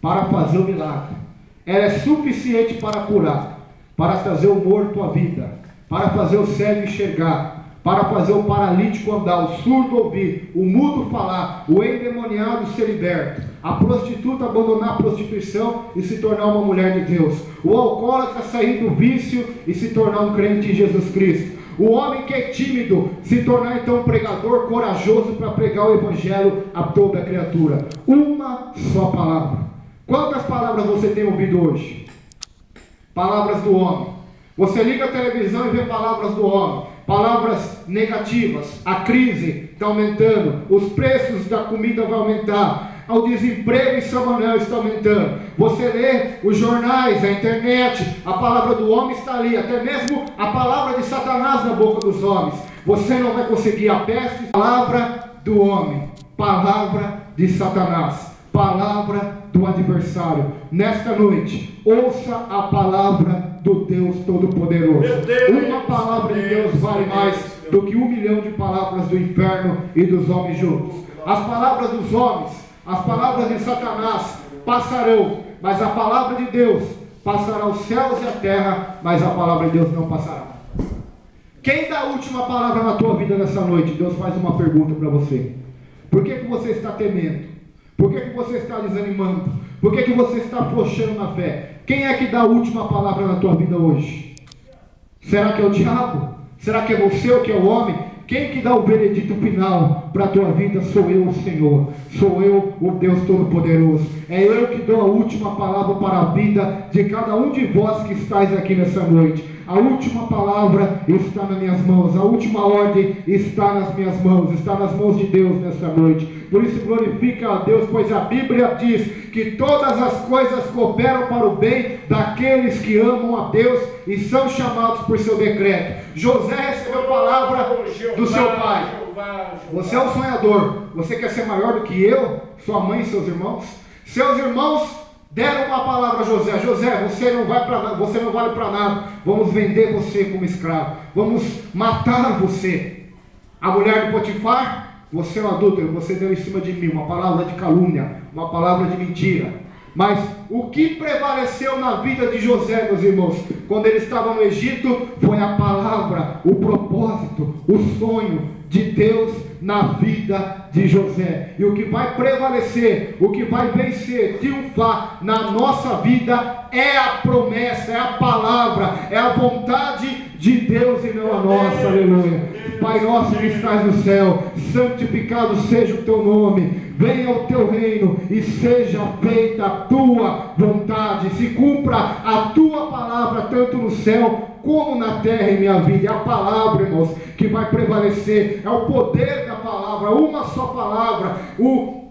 para fazer o milagre. Ela é suficiente para curar, para trazer o morto à vida, para fazer o cego enxergar, para fazer o paralítico andar, o surdo ouvir, o mudo falar, o endemoniado ser liberto, a prostituta abandonar a prostituição e se tornar uma mulher de Deus, o alcoólatra sair do vício e se tornar um crente em Jesus Cristo, o homem que é tímido se tornar então um pregador corajoso para pregar o evangelho a toda criatura. Uma só palavra. Quantas palavras você tem ouvido hoje? Palavras do homem. Você liga a televisão e vê palavras do homem, palavras negativas. A crise está aumentando, os preços da comida vão aumentar, o desemprego em São Manuel está aumentando. Você lê os jornais, a internet, a palavra do homem está ali, até mesmo a palavra de Satanás na boca dos homens. Você não vai conseguir a peste. Palavra do homem, palavra de Satanás, palavra do adversário. Nesta noite, ouça a palavra do Deus Todo-Poderoso. Uma palavra de Deus vale mais do que 1 milhão de palavras do inferno e dos homens juntos. As palavras dos homens, as palavras de Satanás passarão, mas a palavra de Deus passará os céus e a terra, mas a palavra de Deus não passará. Quem dá a última palavra na tua vida nessa noite? Deus faz uma pergunta para você. Por que você está temendo? Por que você está desanimando? Por que você está afrouxando na fé? Quem é que dá a última palavra na tua vida hoje? Será que é o diabo? Será que é você ou que é o homem? Quem que dá o veredito final? para a tua vida, sou eu o Senhor, sou eu o Deus Todo-Poderoso. É eu que dou a última palavra para a vida de cada um de vós que estáis aqui nessa noite. A última palavra está nas minhas mãos, a última ordem está nas minhas mãos, está nas mãos de Deus nessa noite. Por isso glorifica a Deus, pois a Bíblia diz que todas as coisas cooperam para o bem daqueles que amam a Deus e são chamados por seu decreto. José recebeu a palavra do seu pai. Você é um sonhador, você quer ser maior do que eu, sua mãe e seus irmãos? Seus irmãos deram uma palavra a José: José, você não vale para nada, vamos vender você como escravo, vamos matar você. A mulher de Potifar: você é um adúltero, você deu em cima de mim uma palavra de calúnia, uma palavra de mentira. Mas o que prevaleceu na vida de José, meus irmãos, quando ele estava no Egito, foi a palavra, o propósito, o sonho de Deus na vida de José. E o que vai prevalecer, o que vai vencer, triunfar na nossa vida é a promessa, é a palavra, é a vontade de Deus e não a nossa. Aleluia. Pai nosso que estás no céu, santificado seja o teu nome, venha o teu reino e seja feita a tua vontade, se cumpra a tua palavra tanto no céu como na terra em minha vida. É a palavra, irmãos, que vai prevalecer, é o poder da palavra, uma só palavra. O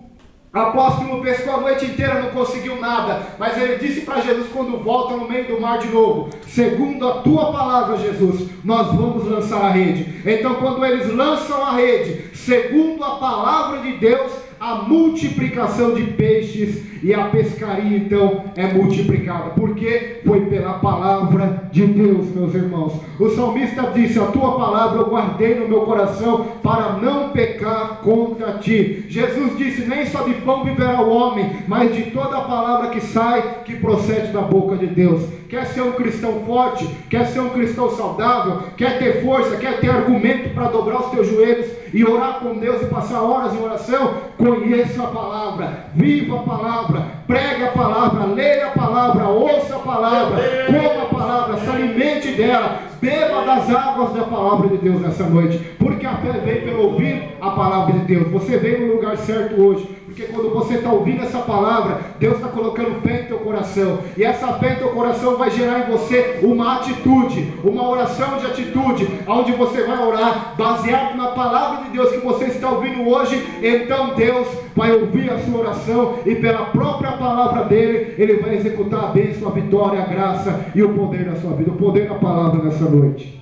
apóstolo pescou a noite inteira, não conseguiu nada, mas ele disse para Jesus quando volta no meio do mar de novo: segundo a tua palavra, Jesus, nós vamos lançar a rede. Então quando eles lançam a rede, segundo a palavra de Deus, a multiplicação de peixes e a pescaria então é multiplicada, porque foi pela palavra de Deus, meus irmãos. O salmista disse: a tua palavra eu guardei no meu coração para não pecar contra ti. Jesus disse: nem só de pão viverá o homem, mas de toda a palavra que sai, que procede da boca de Deus. Quer ser um cristão forte? Quer ser um cristão saudável? Quer ter força? Quer ter argumento para dobrar os teus joelhos e orar com Deus e passar horas em oração? Conheça a palavra, viva a palavra, pregue a palavra, leia a palavra, ouça a palavra, coma a palavra, se alimente dela, beba das águas da palavra de Deus nessa noite, porque a fé vem pelo ouvir a palavra de Deus. Você veio no lugar certo hoje, porque quando você está ouvindo essa palavra, Deus está colocando fé em teu coração, e essa fé em teu coração vai gerar em você uma atitude, uma oração de atitude, onde você vai orar baseado na palavra de Deus que você está ouvindo hoje. Então Deus vai ouvir a sua oração e pela própria palavra dele, ele vai executar a bênção, a vitória, a graça e o poder na sua vida. O poder da palavra nessa noite.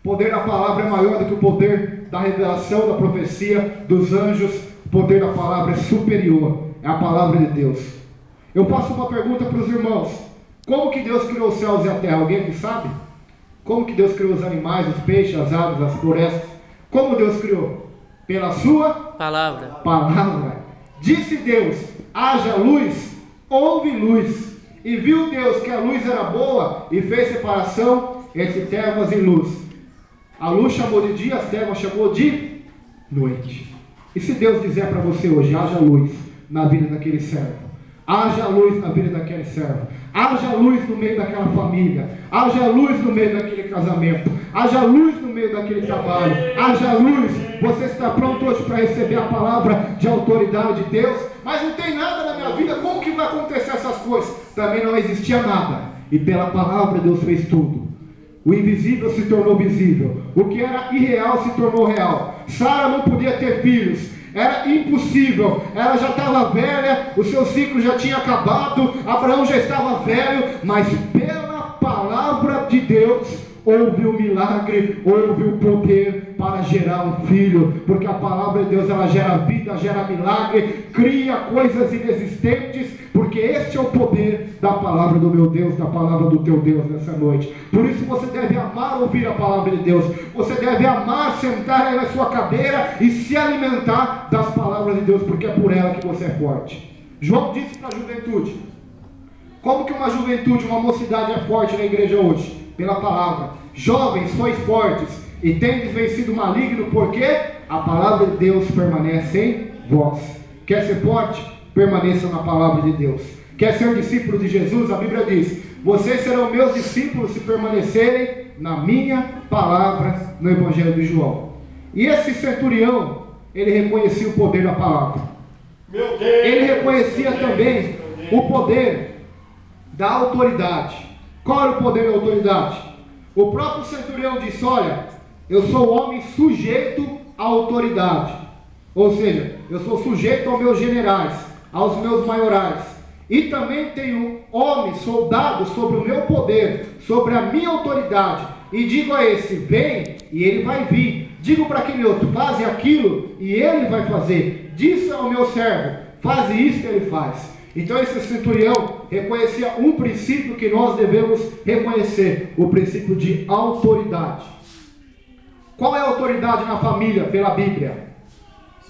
O poder da palavra é maior do que o poder da revelação, da profecia, dos anjos. O poder da palavra é superior, é a palavra de Deus. Eu faço uma pergunta para os irmãos: como que Deus criou os céus e a terra? Alguém que sabe? Como que Deus criou os animais, os peixes, as aves, as florestas? Como Deus criou? Pela sua palavra. Disse Deus: haja luz, houve luz. E viu Deus que a luz era boa e fez separação entre trevas e luz. A luz chamou de dia, as trevas chamou de noite. E se Deus dizer para você hoje: haja luz na vida daquele servo, haja luz na vida daquele servo, haja luz no meio daquela família, haja luz no meio daquele casamento, haja luz no meio daquele trabalho, haja luz. Você está pronto hoje para receber a palavra de autoridade de Deus? Mas não tem nada na minha vida, como que vai acontecer essas coisas? Também não existia nada, e pela palavra Deus fez tudo. O invisível se tornou visível, o que era irreal se tornou real. Sara não podia ter filhos, era impossível, ela já estava velha, o seu ciclo já tinha acabado, Abraão já estava velho, mas pela palavra de Deus houve o milagre, houve o poder para gerar um filho, porque a palavra de Deus, ela gera vida, gera milagre, cria coisas inexistentes, porque este é o poder da palavra do meu Deus, da palavra do teu Deus nessa noite. Por isso você deve amar ouvir a palavra de Deus, você deve amar sentar aí na sua cadeira e se alimentar das palavras de Deus, porque é por ela que você é forte. João disse para a juventude: como que uma juventude, uma mocidade é forte na igreja hoje? Pela palavra. Jovens, sois fortes e tendes vencido o maligno, porque a palavra de Deus permanece em vós. Quer ser forte? Permaneça na palavra de Deus. Quer ser discípulo de Jesus? A Bíblia diz: vocês serão meus discípulos se permanecerem na minha palavra, no Evangelho de João. E esse centurião, ele reconhecia o poder da palavra. Meu Deus! Ele reconhecia meu Deus, também meu Deus. o poder da autoridade. Qual era o poder da autoridade? O próprio centurião disse: olha, eu sou homem sujeito à autoridade. Ou seja, eu sou sujeito aos meus generais, aos meus maiorais. E também tenho homens, soldados, sobre o meu poder, sobre a minha autoridade. E digo a esse: vem, e ele vai vir. Digo para aquele outro: faze aquilo, e ele vai fazer. Disse ao meu servo: faze isso, que ele faz. Então esse centurião reconhecia um princípio que nós devemos reconhecer: o princípio de autoridade. Qual é a autoridade na família pela Bíblia?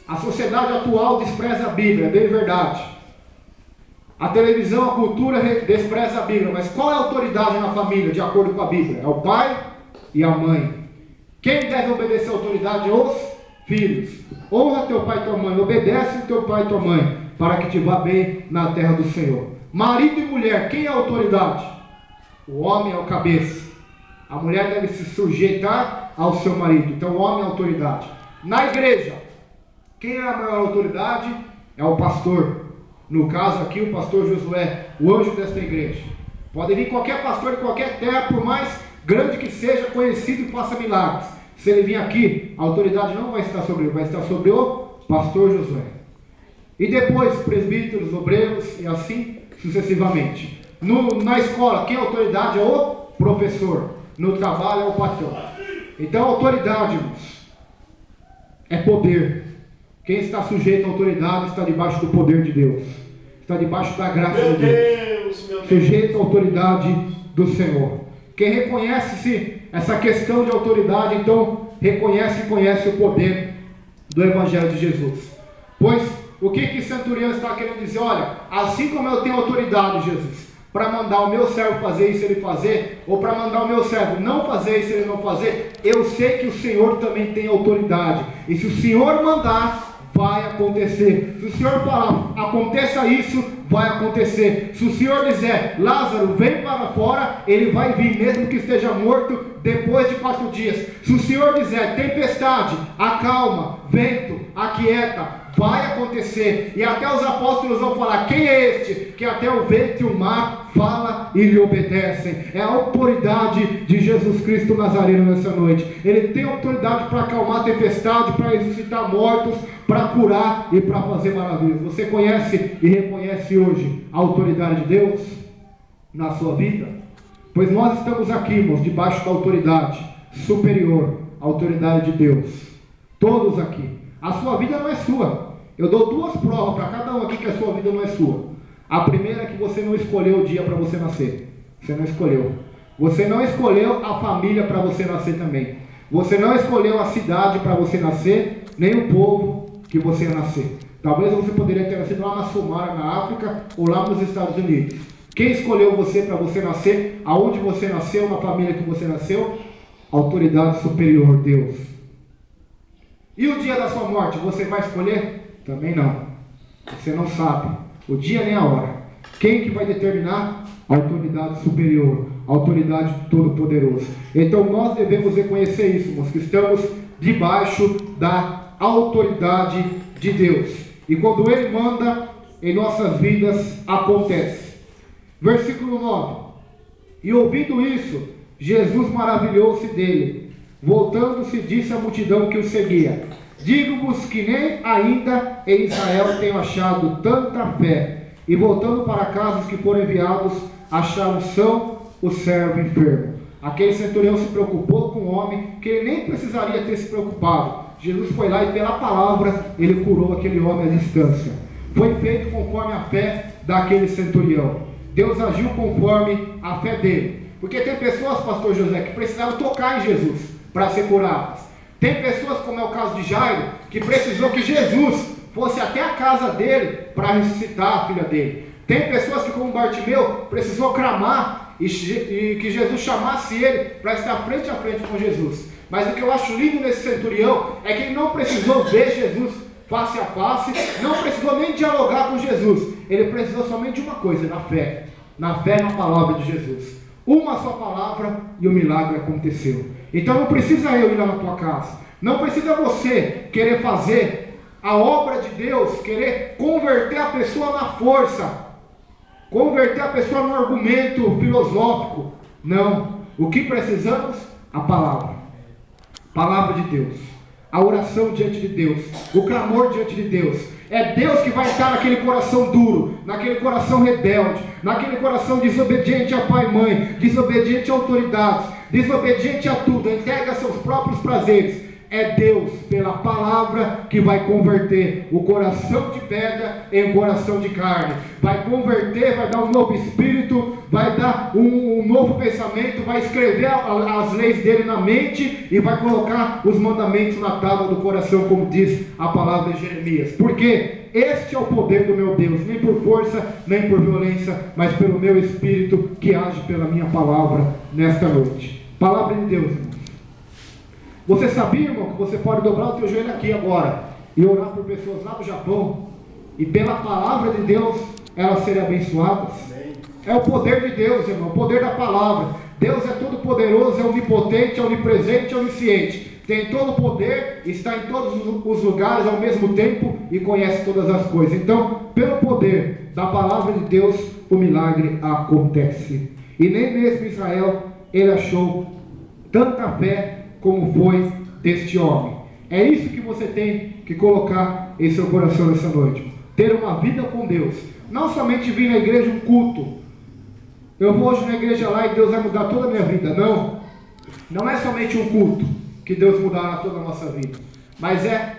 A sociedade atual despreza a Bíblia, é bem verdade. A televisão, a cultura despreza a Bíblia. Mas qual é a autoridade na família, de acordo com a Bíblia? É o pai e a mãe. Quem deve obedecer a autoridade? Os filhos. Honra teu pai e tua mãe, obedece teu pai e tua mãe, para que te vá bem na terra do Senhor. Marido e mulher, quem é a autoridade? O homem é o cabeça. A mulher deve se sujeitar ao seu marido. Então o homem é a autoridade. Na igreja, quem é a maior autoridade? É o pastor. No caso aqui, o pastor Josué, o anjo desta igreja. Pode vir qualquer pastor de qualquer terra, por mais grande que seja, conhecido e faça milagres. Se ele vir aqui, a autoridade não vai estar sobre ele, vai estar sobre o pastor Josué. E depois, presbíteros, obreiros, e assim sucessivamente. Na escola, quem é a autoridade? É o professor. No trabalho, é o patrão. Então, autoridade, irmãos, é poder. Quem está sujeito à autoridade está debaixo do poder de Deus. Está debaixo da graça de Deus. Meu Deus. Sujeito à autoridade do Senhor. Quem reconhece essa questão de autoridade, então reconhece e conhece o poder do Evangelho de Jesus. Pois o que centurião está querendo dizer? Olha, assim como eu tenho autoridade, Jesus, para mandar o meu servo fazer isso, ele fazer, ou para mandar o meu servo não fazer isso, ele não fazer, eu sei que o Senhor também tem autoridade. E se o Senhor mandar, vai acontecer. Se o Senhor falar, aconteça isso, vai acontecer. Se o Senhor dizer, Lázaro, vem para fora, ele vai vir, mesmo que esteja morto, depois de 4 dias. Se o Senhor dizer, tempestade, acalma, vento, aquieta, vai acontecer. E até os apóstolos vão falar: quem é este que até o vento e o mar fala e lhe obedecem? É a autoridade de Jesus Cristo Nazareno nessa noite. Ele tem autoridade para acalmar a tempestade, para ressuscitar mortos, para curar e para fazer maravilhas. Você conhece e reconhece hoje a autoridade de Deus na sua vida? Pois nós estamos aqui, irmãos, debaixo da autoridade superior, a autoridade de Deus. Todos aqui. A sua vida não é sua. Eu dou 2 provas para cada um aqui que a sua vida não é sua. A primeira é que você não escolheu o dia para você nascer. Você não escolheu. Você não escolheu a família para você nascer também. Você não escolheu a cidade para você nascer, nem o povo que você ia nascer. Talvez você poderia ter nascido lá na Somália, na África, ou lá nos Estados Unidos. Quem escolheu você para você nascer? Aonde você nasceu, na família que você nasceu? Autoridade superior, Deus. E o dia da sua morte, você vai escolher? Também não. Você não sabe o dia nem a hora. Quem que vai determinar? A autoridade superior, a autoridade todo-poderoso. Então nós devemos reconhecer isso, irmãos, que estamos debaixo da autoridade de Deus. E quando Ele manda em nossas vidas, acontece. Versículo 9. E ouvindo isso, Jesus maravilhou-se dele. Voltando-se, disse à multidão que o seguia: digo-vos que nem ainda em Israel tenho achado tanta fé. E voltando para casa, os que foram enviados acharam são o servo enfermo. Aquele centurião se preocupou com o homem que ele nem precisaria ter se preocupado. Jesus foi lá e pela palavra ele curou aquele homem à distância. Foi feito conforme a fé daquele centurião. Deus agiu conforme a fé dele. Porque tem pessoas, pastor José, que precisaram tocar em Jesus para ser curadas. Tem pessoas, como é o caso de Jairo, que precisou que Jesus fosse até a casa dele para ressuscitar a filha dele. Tem pessoas que, como Bartimeu, precisou clamar e que Jesus chamasse ele para estar frente a frente com Jesus. Mas o que eu acho lindo nesse centurião é que ele não precisou ver Jesus face a face, não precisou nem dialogar com Jesus. Ele precisou somente de uma coisa: na fé na palavra de Jesus. Uma só palavra e o milagre aconteceu. Então não precisa eu ir lá na tua casa, não precisa você querer fazer a obra de Deus, querer converter a pessoa na força, converter a pessoa no argumento filosófico. Não. O que precisamos? A palavra. Palavra de Deus. A oração diante de Deus. O clamor diante de Deus. É Deus que vai estar naquele coração duro, naquele coração rebelde, naquele coração desobediente a pai e mãe, desobediente a autoridades, desobediente a tudo, entrega seus próprios prazeres. É Deus, pela palavra, que vai converter o coração de pedra em coração de carne. Vai converter, vai dar um novo espírito, vai dar um novo pensamento, vai escrever as leis dele na mente e vai colocar os mandamentos na tábua do coração, como diz a palavra de Jeremias. Porque este é o poder do meu Deus, nem por força, nem por violência, mas pelo meu espírito que age pela minha palavra nesta noite. Palavra de Deus, irmãos. Você sabia, irmão, que você pode dobrar o teu joelho aqui agora e orar por pessoas lá do Japão e pela palavra de Deus elas serem abençoadas? É o poder de Deus, irmão, o poder da palavra. Deus é todo poderoso, é onipotente, é onipresente, é onisciente. Tem todo o poder, está em todos os lugares ao mesmo tempo e conhece todas as coisas. Então, pelo poder da palavra de Deus, o milagre acontece. E nem mesmo Israel, ele achou tanta fé como foi deste homem. É isso que você tem que colocar em seu coração nessa noite. Ter uma vida com Deus. Não somente vir na igreja um culto. Eu vou hoje na igreja lá e Deus vai mudar toda a minha vida. Não. Não é somente um culto que Deus mudará toda a nossa vida. Mas é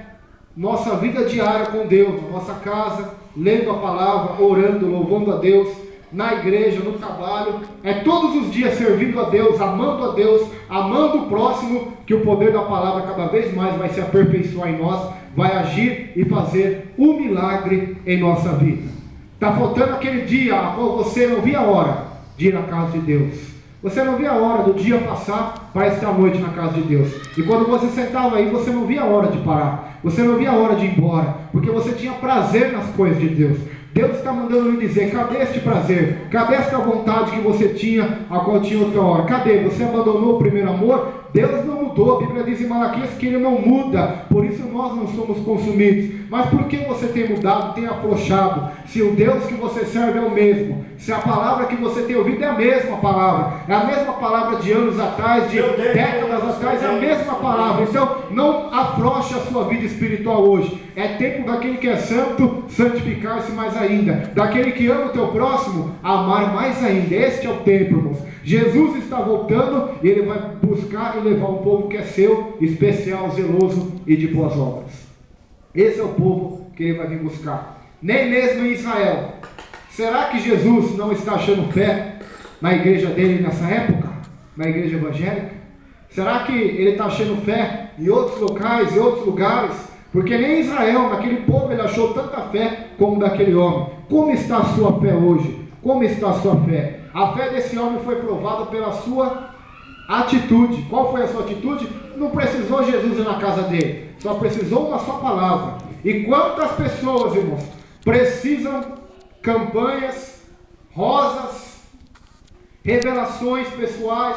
nossa vida diária com Deus, na nossa casa, lendo a palavra, orando, louvando a Deus, na igreja, no trabalho. É todos os dias servindo a Deus, amando o próximo, que o poder da palavra cada vez mais vai se aperfeiçoar em nós, vai agir e fazer um milagre em nossa vida. Está faltando aquele dia a qual você não via a hora de ir na casa de Deus. Você não via a hora do dia passar para estar à noite na casa de Deus. E quando você sentava aí, você não via a hora de parar. Você não via a hora de ir embora, porque você tinha prazer nas coisas de Deus. Deus está mandando lhe dizer: cadê este prazer? Cadê esta vontade que você tinha, a qual tinha outra hora? Cadê? Você abandonou o primeiro amor? Deus não mudou. A Bíblia diz em Malaquias que Ele não muda, por isso nós não somos consumidos. Mas por que você tem mudado, tem afrouxado? Se o Deus que você serve é o mesmo, se a palavra que você tem ouvido é a mesma palavra, é a mesma palavra de anos atrás, de décadas atrás, é a mesma palavra. Então não afrouxe a sua vida espiritual hoje. É tempo daquele que é santo santificar-se mais ainda, daquele que ama o teu próximo amar mais ainda. Este é o tempo, irmãos. Jesus está voltando e Ele vai buscar e levar um povo que é seu, especial, zeloso e de boas obras. Esse é o povo que Ele vai vir buscar. Nem mesmo em Israel. Será que Jesus não está achando fé na igreja dele nessa época? Na igreja evangélica? Será que Ele está achando fé em outros locais, em outros lugares? Porque nem em Israel, naquele povo, Ele achou tanta fé como daquele homem. Como está a sua fé hoje? Como está a sua fé? A fé desse homem foi provada pela sua atitude. Qual foi a sua atitude? Não precisou Jesus ir na casa dele, só precisou uma só palavra. E quantas pessoas, irmãos, precisam campanhas, rosas, revelações pessoais,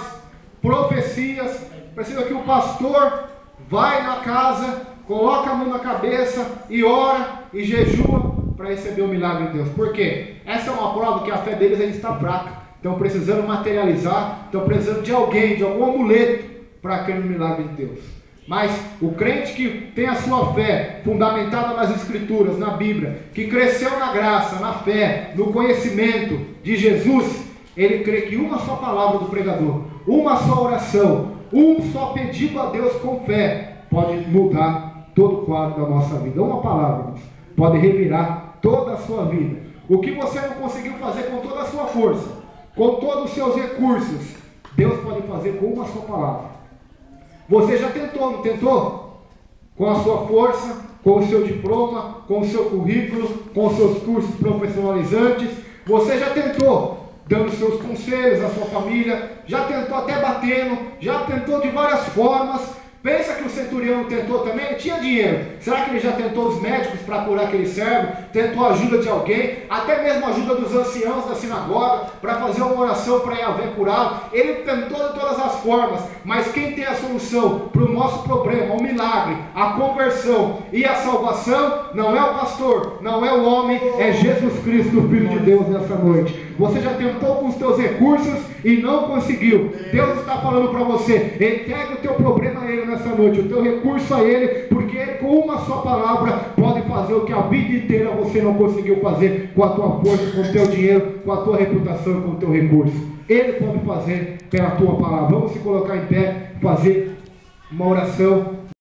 profecias? Precisa que o pastor vai na casa, coloca a mão na cabeça e ora e jejua para receber o milagre de Deus. Por quê? Essa é uma prova que a fé deles ainda está fraca. Estão precisando materializar, estão precisando de alguém, de algum amuleto para crer no milagre de Deus. Mas o crente que tem a sua fé fundamentada nas Escrituras, na Bíblia, que cresceu na graça, na fé, no conhecimento de Jesus, ele crê que uma só palavra do pregador, uma só oração, um só pedido a Deus com fé pode mudar todo o quadro da nossa vida. Uma palavra, irmãos, pode revirar toda a sua vida. O que você não conseguiu fazer com toda a sua força, com todos os seus recursos, Deus pode fazer com uma só palavra. Você já tentou, não tentou? Com a sua força, com o seu diploma, com o seu currículo, com os seus cursos profissionalizantes. Você já tentou, dando seus conselhos à sua família, já tentou até batendo, já tentou de várias formas, Pensa que o centurião tentou também? Ele tinha dinheiro. Será que ele já tentou os médicos para curar aquele servo? Tentou a ajuda de alguém? Até mesmo a ajuda dos anciãos da sinagoga para fazer uma oração para Yahvé curá-lo? Ele tentou de todas as formas. Mas quem tem a solução para o nosso problema, o milagre, a conversão e a salvação, não é o pastor, não é o homem, é Jesus Cristo, o Filho de Deus, nessa noite. Você já tentou com os teus recursos e não conseguiu. Deus está falando para você: entregue o teu problema a Ele nessa noite, o teu recurso a Ele, porque Ele com uma só palavra pode fazer o que a vida inteira você não conseguiu fazer com a tua força, com o teu dinheiro, com a tua reputação, com o teu recurso. Ele pode fazer pela tua palavra. Vamos se colocar em pé, fazer uma oração.